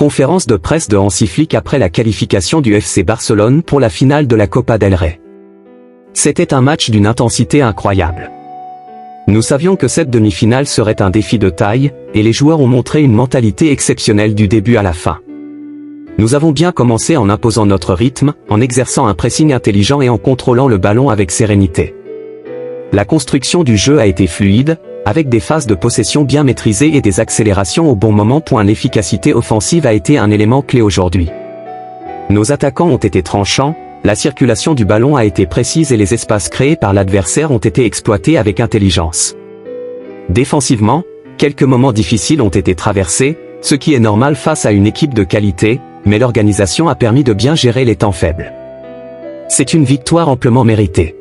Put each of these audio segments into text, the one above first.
Conférence de presse de Hansi Flick après la qualification du FC Barcelone pour la finale de la Copa del Rey. C'était un match d'une intensité incroyable. Nous savions que cette demi-finale serait un défi de taille, et les joueurs ont montré une mentalité exceptionnelle du début à la fin. Nous avons bien commencé en imposant notre rythme, en exerçant un pressing intelligent et en contrôlant le ballon avec sérénité. La construction du jeu a été fluide, avec des phases de possession bien maîtrisées et des accélérations au bon moment. L'efficacité offensive a été un élément clé aujourd'hui. Nos attaquants ont été tranchants, la circulation du ballon a été précise et les espaces créés par l'adversaire ont été exploités avec intelligence. Défensivement, quelques moments difficiles ont été traversés, ce qui est normal face à une équipe de qualité, mais l'organisation a permis de bien gérer les temps faibles. C'est une victoire amplement méritée.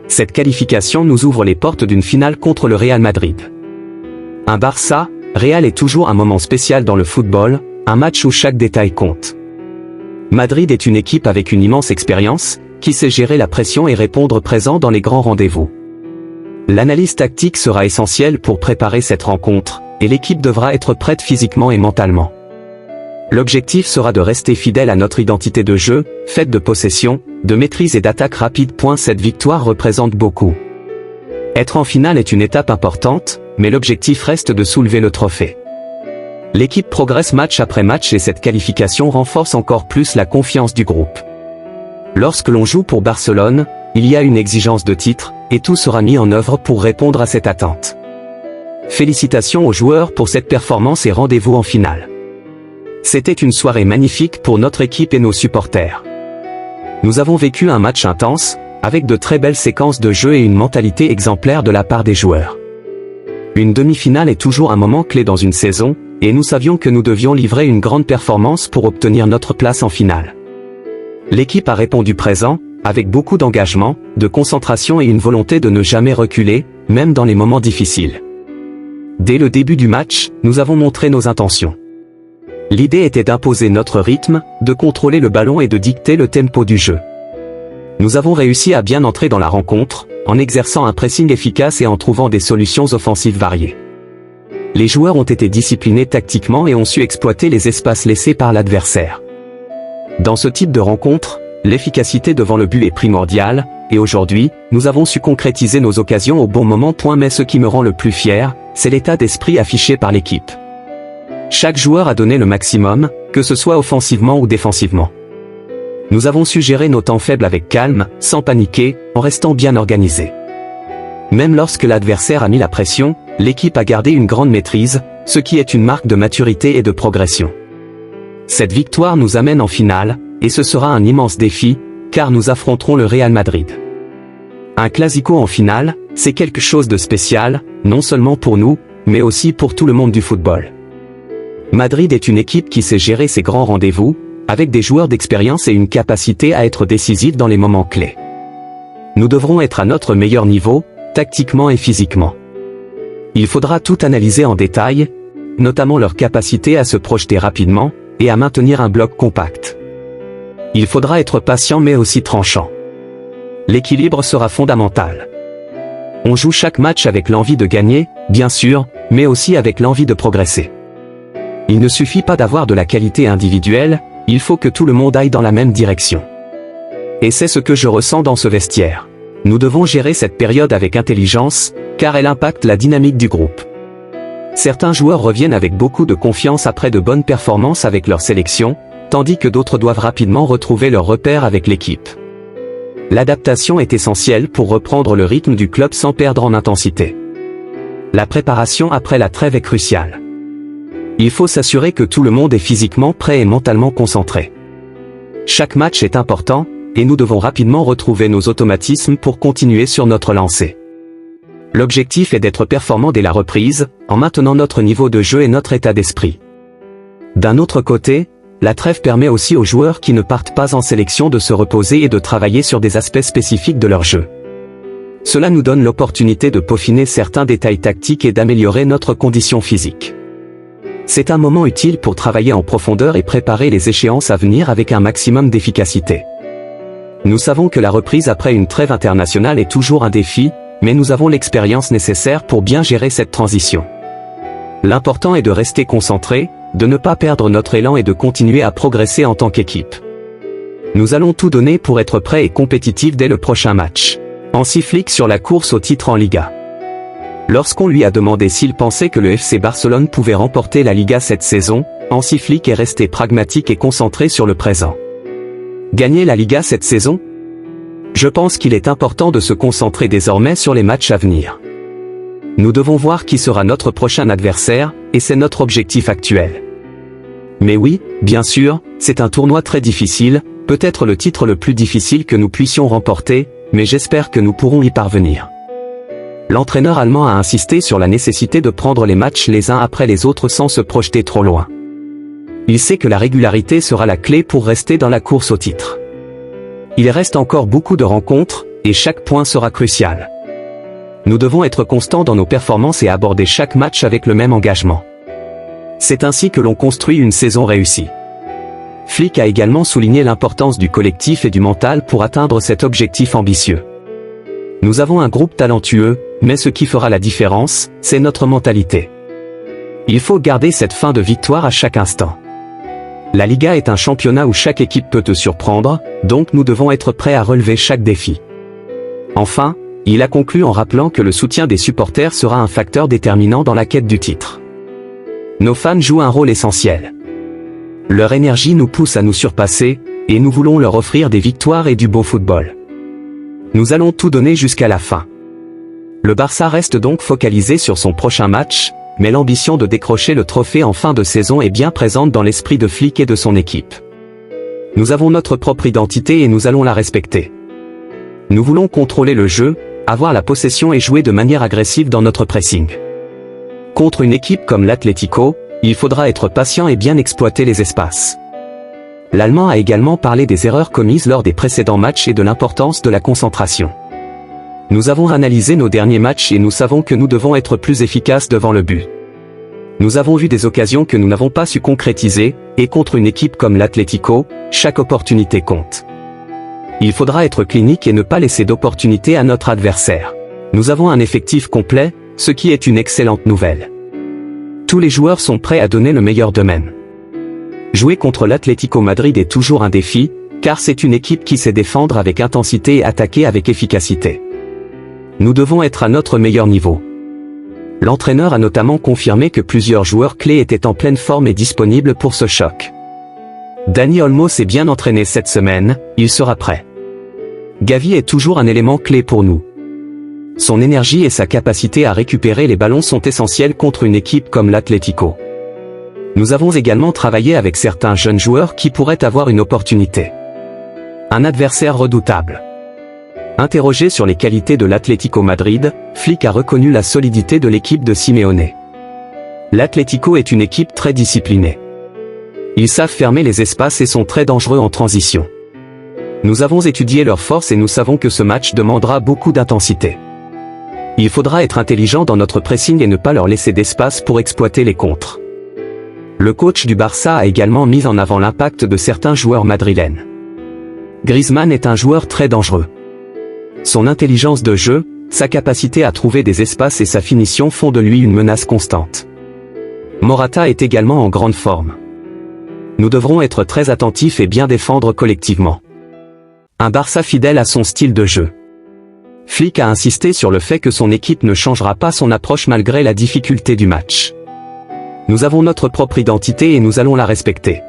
Cette qualification nous ouvre les portes d'une finale contre le Real Madrid. Un Barça-Real est toujours un moment spécial dans le football, un match où chaque détail compte. Madrid est une équipe avec une immense expérience, qui sait gérer la pression et répondre présent dans les grands rendez-vous. L'analyse tactique sera essentielle pour préparer cette rencontre, et l'équipe devra être prête physiquement et mentalement. L'objectif sera de rester fidèle à notre identité de jeu, faite de possession, de maîtrise et d'attaque rapide. Cette victoire représente beaucoup. Être en finale est une étape importante, mais l'objectif reste de soulever le trophée. L'équipe progresse match après match et cette qualification renforce encore plus la confiance du groupe. Lorsque l'on joue pour Barcelone, il y a une exigence de titre, et tout sera mis en œuvre pour répondre à cette attente. Félicitations aux joueurs pour cette performance et rendez-vous en finale. C'était une soirée magnifique pour notre équipe et nos supporters. Nous avons vécu un match intense, avec de très belles séquences de jeu et une mentalité exemplaire de la part des joueurs. Une demi-finale est toujours un moment clé dans une saison, et nous savions que nous devions livrer une grande performance pour obtenir notre place en finale. L'équipe a répondu présent, avec beaucoup d'engagement, de concentration et une volonté de ne jamais reculer, même dans les moments difficiles. Dès le début du match, nous avons montré nos intentions. L'idée était d'imposer notre rythme, de contrôler le ballon et de dicter le tempo du jeu. Nous avons réussi à bien entrer dans la rencontre, en exerçant un pressing efficace et en trouvant des solutions offensives variées. Les joueurs ont été disciplinés tactiquement et ont su exploiter les espaces laissés par l'adversaire. Dans ce type de rencontre, l'efficacité devant le but est primordiale, et aujourd'hui, nous avons su concrétiser nos occasions au bon moment. Mais ce qui me rend le plus fier, c'est l'état d'esprit affiché par l'équipe. Chaque joueur a donné le maximum, que ce soit offensivement ou défensivement. Nous avons su gérer nos temps faibles avec calme, sans paniquer, en restant bien organisés. Même lorsque l'adversaire a mis la pression, l'équipe a gardé une grande maîtrise, ce qui est une marque de maturité et de progression. Cette victoire nous amène en finale, et ce sera un immense défi, car nous affronterons le Real Madrid. Un classico en finale, c'est quelque chose de spécial, non seulement pour nous, mais aussi pour tout le monde du football. Madrid est une équipe qui sait gérer ses grands rendez-vous, avec des joueurs d'expérience et une capacité à être décisifs dans les moments clés. Nous devrons être à notre meilleur niveau, tactiquement et physiquement. Il faudra tout analyser en détail, notamment leur capacité à se projeter rapidement, et à maintenir un bloc compact. Il faudra être patient mais aussi tranchant. L'équilibre sera fondamental. On joue chaque match avec l'envie de gagner, bien sûr, mais aussi avec l'envie de progresser. Il ne suffit pas d'avoir de la qualité individuelle, il faut que tout le monde aille dans la même direction. Et c'est ce que je ressens dans ce vestiaire. Nous devons gérer cette période avec intelligence, car elle impacte la dynamique du groupe. Certains joueurs reviennent avec beaucoup de confiance après de bonnes performances avec leur sélection, tandis que d'autres doivent rapidement retrouver leur repère avec l'équipe. L'adaptation est essentielle pour reprendre le rythme du club sans perdre en intensité. La préparation après la trêve est cruciale. Il faut s'assurer que tout le monde est physiquement prêt et mentalement concentré. Chaque match est important, et nous devons rapidement retrouver nos automatismes pour continuer sur notre lancée. L'objectif est d'être performant dès la reprise, en maintenant notre niveau de jeu et notre état d'esprit. D'un autre côté, la trêve permet aussi aux joueurs qui ne partent pas en sélection de se reposer et de travailler sur des aspects spécifiques de leur jeu. Cela nous donne l'opportunité de peaufiner certains détails tactiques et d'améliorer notre condition physique. C'est un moment utile pour travailler en profondeur et préparer les échéances à venir avec un maximum d'efficacité. Nous savons que la reprise après une trêve internationale est toujours un défi, mais nous avons l'expérience nécessaire pour bien gérer cette transition. L'important est de rester concentré, de ne pas perdre notre élan et de continuer à progresser en tant qu'équipe. Nous allons tout donner pour être prêts et compétitifs dès le prochain match. Hansi Flick sur la course au titre en Liga. Lorsqu'on lui a demandé s'il pensait que le FC Barcelone pouvait remporter la Liga cette saison, Hansi Flick est resté pragmatique et concentré sur le présent. Gagner la Liga cette saison? Je pense qu'il est important de se concentrer désormais sur les matchs à venir. Nous devons voir qui sera notre prochain adversaire, et c'est notre objectif actuel. Mais oui, bien sûr, c'est un tournoi très difficile, peut-être le titre le plus difficile que nous puissions remporter, mais j'espère que nous pourrons y parvenir. L'entraîneur allemand a insisté sur la nécessité de prendre les matchs les uns après les autres sans se projeter trop loin. Il sait que la régularité sera la clé pour rester dans la course au titre. Il reste encore beaucoup de rencontres, et chaque point sera crucial. Nous devons être constants dans nos performances et aborder chaque match avec le même engagement. C'est ainsi que l'on construit une saison réussie. Flick a également souligné l'importance du collectif et du mental pour atteindre cet objectif ambitieux. Nous avons un groupe talentueux, mais ce qui fera la différence, c'est notre mentalité. Il faut garder cette faim de victoire à chaque instant. La Liga est un championnat où chaque équipe peut te surprendre, donc nous devons être prêts à relever chaque défi. Enfin, il a conclu en rappelant que le soutien des supporters sera un facteur déterminant dans la quête du titre. Nos fans jouent un rôle essentiel. Leur énergie nous pousse à nous surpasser, et nous voulons leur offrir des victoires et du beau football. Nous allons tout donner jusqu'à la fin. Le Barça reste donc focalisé sur son prochain match, mais l'ambition de décrocher le trophée en fin de saison est bien présente dans l'esprit de Flick et de son équipe. Nous avons notre propre identité et nous allons la respecter. Nous voulons contrôler le jeu, avoir la possession et jouer de manière agressive dans notre pressing. Contre une équipe comme l'Atlético, il faudra être patient et bien exploiter les espaces. L'Allemand a également parlé des erreurs commises lors des précédents matchs et de l'importance de la concentration. Nous avons analysé nos derniers matchs et nous savons que nous devons être plus efficaces devant le but. Nous avons vu des occasions que nous n'avons pas su concrétiser, et contre une équipe comme l'Atlético, chaque opportunité compte. Il faudra être clinique et ne pas laisser d'opportunité à notre adversaire. Nous avons un effectif complet, ce qui est une excellente nouvelle. Tous les joueurs sont prêts à donner le meilleur d'eux-mêmes. Jouer contre l'Atlético Madrid est toujours un défi, car c'est une équipe qui sait défendre avec intensité et attaquer avec efficacité. Nous devons être à notre meilleur niveau. L'entraîneur a notamment confirmé que plusieurs joueurs clés étaient en pleine forme et disponibles pour ce choc. Dani Olmo s'est bien entraîné cette semaine, il sera prêt. Gavi est toujours un élément clé pour nous. Son énergie et sa capacité à récupérer les ballons sont essentiels contre une équipe comme l'Atlético. Nous avons également travaillé avec certains jeunes joueurs qui pourraient avoir une opportunité. Un adversaire redoutable. Interrogé sur les qualités de l'Atlético Madrid, Flick a reconnu la solidité de l'équipe de Simeone. L'Atlético est une équipe très disciplinée. Ils savent fermer les espaces et sont très dangereux en transition. Nous avons étudié leurs forces et nous savons que ce match demandera beaucoup d'intensité. Il faudra être intelligent dans notre pressing et ne pas leur laisser d'espace pour exploiter les contres. Le coach du Barça a également mis en avant l'impact de certains joueurs madrilènes. Griezmann est un joueur très dangereux. Son intelligence de jeu, sa capacité à trouver des espaces et sa finition font de lui une menace constante. Morata est également en grande forme. Nous devrons être très attentifs et bien défendre collectivement. Un Barça fidèle à son style de jeu. Flick a insisté sur le fait que son équipe ne changera pas son approche malgré la difficulté du match. Nous avons notre propre identité et nous allons la respecter.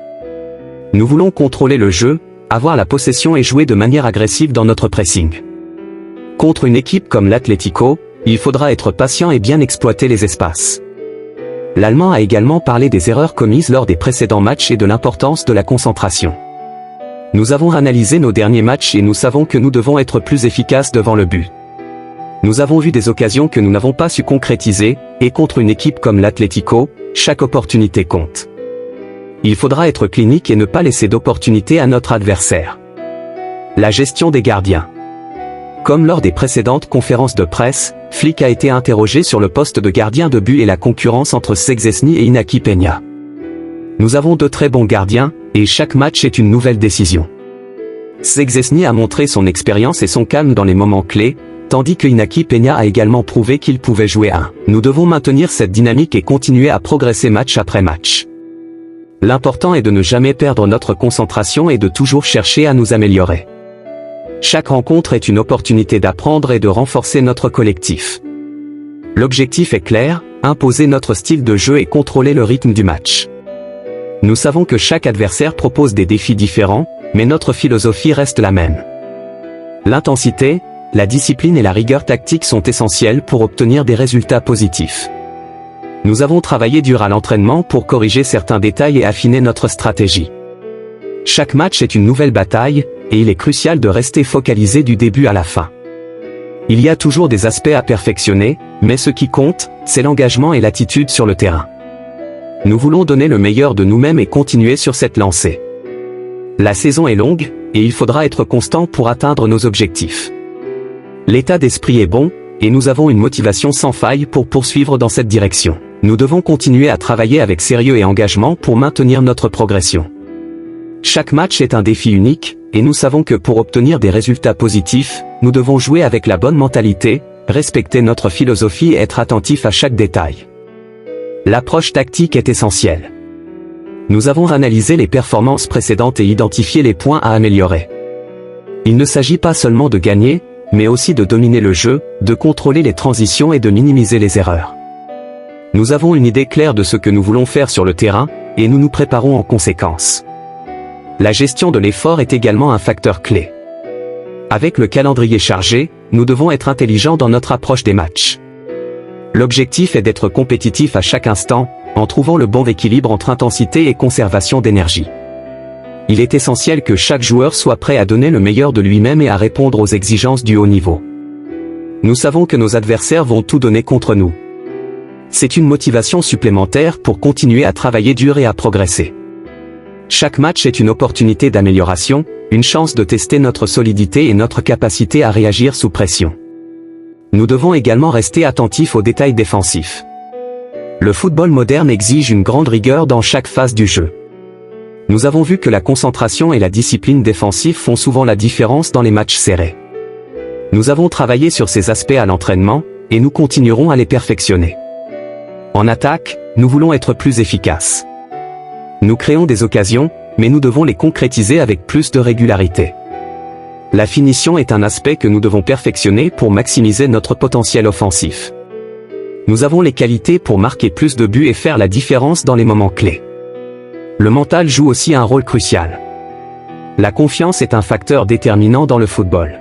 Nous voulons contrôler le jeu, avoir la possession et jouer de manière agressive dans notre pressing. Contre une équipe comme l'Atlético, il faudra être patient et bien exploiter les espaces. L'Allemand a également parlé des erreurs commises lors des précédents matchs et de l'importance de la concentration. Nous avons analysé nos derniers matchs et nous savons que nous devons être plus efficaces devant le but. Nous avons vu des occasions que nous n'avons pas su concrétiser, et contre une équipe comme l'Atlético, chaque opportunité compte. Il faudra être clinique et ne pas laisser d'opportunité à notre adversaire. La gestion des gardiens. Comme lors des précédentes conférences de presse, Flick a été interrogé sur le poste de gardien de but et la concurrence entre Szczęsny et Iñaki Peña. Nous avons de très bons gardiens, et chaque match est une nouvelle décision. Szczęsny a montré son expérience et son calme dans les moments clés, tandis que Iñaki Peña a également prouvé qu'il pouvait jouer un. Nous devons maintenir cette dynamique et continuer à progresser match après match. L'important est de ne jamais perdre notre concentration et de toujours chercher à nous améliorer. Chaque rencontre est une opportunité d'apprendre et de renforcer notre collectif. L'objectif est clair, imposer notre style de jeu et contrôler le rythme du match. Nous savons que chaque adversaire propose des défis différents, mais notre philosophie reste la même. L'intensité, la discipline et la rigueur tactique sont essentielles pour obtenir des résultats positifs. Nous avons travaillé dur à l'entraînement pour corriger certains détails et affiner notre stratégie. Chaque match est une nouvelle bataille, et il est crucial de rester focalisé du début à la fin. Il y a toujours des aspects à perfectionner, mais ce qui compte, c'est l'engagement et l'attitude sur le terrain. Nous voulons donner le meilleur de nous-mêmes et continuer sur cette lancée. La saison est longue, et il faudra être constant pour atteindre nos objectifs. L'état d'esprit est bon, et nous avons une motivation sans faille pour poursuivre dans cette direction. Nous devons continuer à travailler avec sérieux et engagement pour maintenir notre progression. Chaque match est un défi unique, et nous savons que pour obtenir des résultats positifs, nous devons jouer avec la bonne mentalité, respecter notre philosophie et être attentifs à chaque détail. L'approche tactique est essentielle. Nous avons analysé les performances précédentes et identifié les points à améliorer. Il ne s'agit pas seulement de gagner, mais aussi de dominer le jeu, de contrôler les transitions et de minimiser les erreurs. Nous avons une idée claire de ce que nous voulons faire sur le terrain, et nous nous préparons en conséquence. La gestion de l'effort est également un facteur clé. Avec le calendrier chargé, nous devons être intelligents dans notre approche des matchs. L'objectif est d'être compétitif à chaque instant, en trouvant le bon équilibre entre intensité et conservation d'énergie. Il est essentiel que chaque joueur soit prêt à donner le meilleur de lui-même et à répondre aux exigences du haut niveau. Nous savons que nos adversaires vont tout donner contre nous. C'est une motivation supplémentaire pour continuer à travailler dur et à progresser. Chaque match est une opportunité d'amélioration, une chance de tester notre solidité et notre capacité à réagir sous pression. Nous devons également rester attentifs aux détails défensifs. Le football moderne exige une grande rigueur dans chaque phase du jeu. Nous avons vu que la concentration et la discipline défensive font souvent la différence dans les matchs serrés. Nous avons travaillé sur ces aspects à l'entraînement, et nous continuerons à les perfectionner. En attaque, nous voulons être plus efficaces. Nous créons des occasions, mais nous devons les concrétiser avec plus de régularité. La finition est un aspect que nous devons perfectionner pour maximiser notre potentiel offensif. Nous avons les qualités pour marquer plus de buts et faire la différence dans les moments clés. Le mental joue aussi un rôle crucial. La confiance est un facteur déterminant dans le football.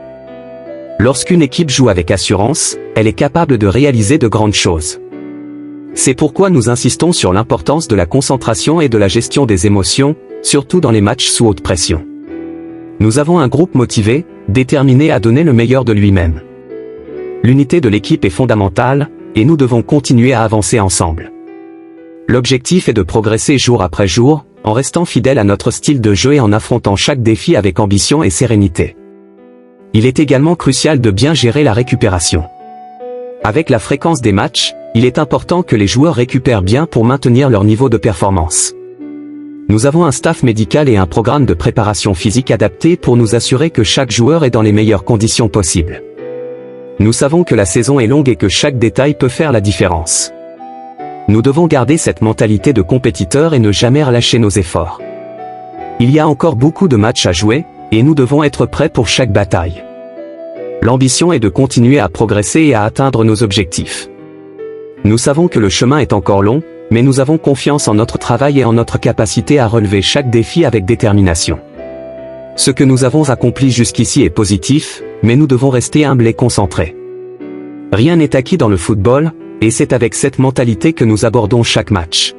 Lorsqu'une équipe joue avec assurance, elle est capable de réaliser de grandes choses. C'est pourquoi nous insistons sur l'importance de la concentration et de la gestion des émotions, surtout dans les matchs sous haute pression. Nous avons un groupe motivé, déterminé à donner le meilleur de lui-même. L'unité de l'équipe est fondamentale, et nous devons continuer à avancer ensemble. L'objectif est de progresser jour après jour, en restant fidèle à notre style de jeu et en affrontant chaque défi avec ambition et sérénité. Il est également crucial de bien gérer la récupération. Avec la fréquence des matchs, il est important que les joueurs récupèrent bien pour maintenir leur niveau de performance. Nous avons un staff médical et un programme de préparation physique adapté pour nous assurer que chaque joueur est dans les meilleures conditions possibles. Nous savons que la saison est longue et que chaque détail peut faire la différence. Nous devons garder cette mentalité de compétiteur et ne jamais relâcher nos efforts. Il y a encore beaucoup de matchs à jouer, et nous devons être prêts pour chaque bataille. L'ambition est de continuer à progresser et à atteindre nos objectifs. Nous savons que le chemin est encore long, mais nous avons confiance en notre travail et en notre capacité à relever chaque défi avec détermination. Ce que nous avons accompli jusqu'ici est positif, mais nous devons rester humbles et concentrés. Rien n'est acquis dans le football, et c'est avec cette mentalité que nous abordons chaque match.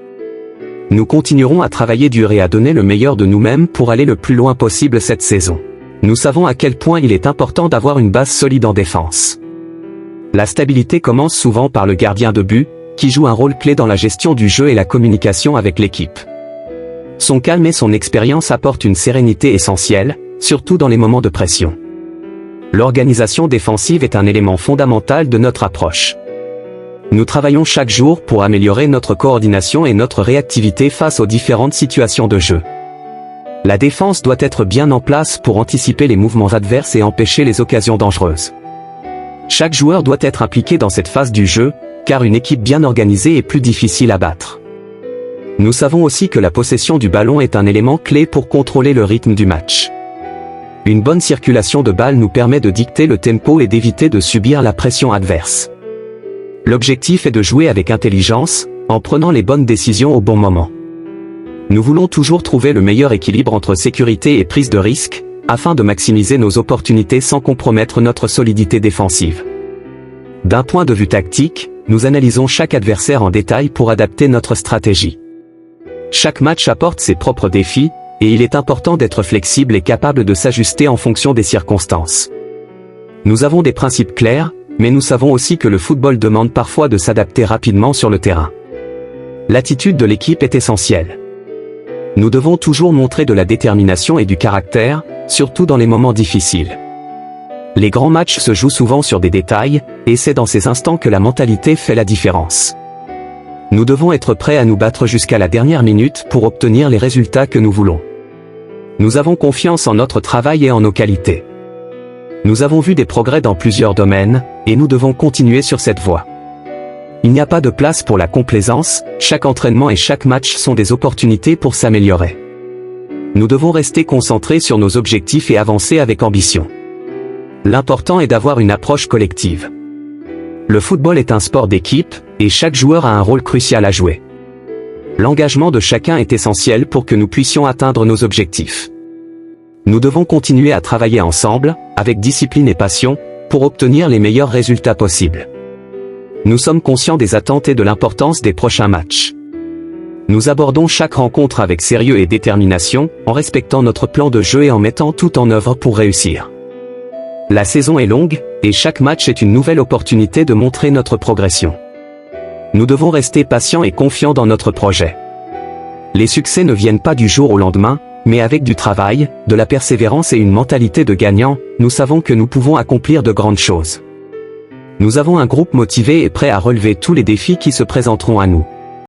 Nous continuerons à travailler dur et à donner le meilleur de nous-mêmes pour aller le plus loin possible cette saison. Nous savons à quel point il est important d'avoir une base solide en défense. La stabilité commence souvent par le gardien de but, qui joue un rôle clé dans la gestion du jeu et la communication avec l'équipe. Son calme et son expérience apportent une sérénité essentielle, surtout dans les moments de pression. L'organisation défensive est un élément fondamental de notre approche. Nous travaillons chaque jour pour améliorer notre coordination et notre réactivité face aux différentes situations de jeu. La défense doit être bien en place pour anticiper les mouvements adverses et empêcher les occasions dangereuses. Chaque joueur doit être impliqué dans cette phase du jeu, car une équipe bien organisée est plus difficile à battre. Nous savons aussi que la possession du ballon est un élément clé pour contrôler le rythme du match. Une bonne circulation de balle nous permet de dicter le tempo et d'éviter de subir la pression adverse. L'objectif est de jouer avec intelligence, en prenant les bonnes décisions au bon moment. Nous voulons toujours trouver le meilleur équilibre entre sécurité et prise de risque, afin de maximiser nos opportunités sans compromettre notre solidité défensive. D'un point de vue tactique, nous analysons chaque adversaire en détail pour adapter notre stratégie. Chaque match apporte ses propres défis, et il est important d'être flexible et capable de s'ajuster en fonction des circonstances. Nous avons des principes clairs, mais nous savons aussi que le football demande parfois de s'adapter rapidement sur le terrain. L'attitude de l'équipe est essentielle. Nous devons toujours montrer de la détermination et du caractère, surtout dans les moments difficiles. Les grands matchs se jouent souvent sur des détails, et c'est dans ces instants que la mentalité fait la différence. Nous devons être prêts à nous battre jusqu'à la dernière minute pour obtenir les résultats que nous voulons. Nous avons confiance en notre travail et en nos qualités. Nous avons vu des progrès dans plusieurs domaines, et nous devons continuer sur cette voie. Il n'y a pas de place pour la complaisance, chaque entraînement et chaque match sont des opportunités pour s'améliorer. Nous devons rester concentrés sur nos objectifs et avancer avec ambition. L'important est d'avoir une approche collective. Le football est un sport d'équipe, et chaque joueur a un rôle crucial à jouer. L'engagement de chacun est essentiel pour que nous puissions atteindre nos objectifs. Nous devons continuer à travailler ensemble, avec discipline et passion, pour obtenir les meilleurs résultats possibles. Nous sommes conscients des attentes et de l'importance des prochains matchs. Nous abordons chaque rencontre avec sérieux et détermination, en respectant notre plan de jeu et en mettant tout en œuvre pour réussir. La saison est longue, et chaque match est une nouvelle opportunité de montrer notre progression. Nous devons rester patients et confiants dans notre projet. Les succès ne viennent pas du jour au lendemain, mais avec du travail, de la persévérance et une mentalité de gagnant, nous savons que nous pouvons accomplir de grandes choses. Nous avons un groupe motivé et prêt à relever tous les défis qui se présenteront à nous.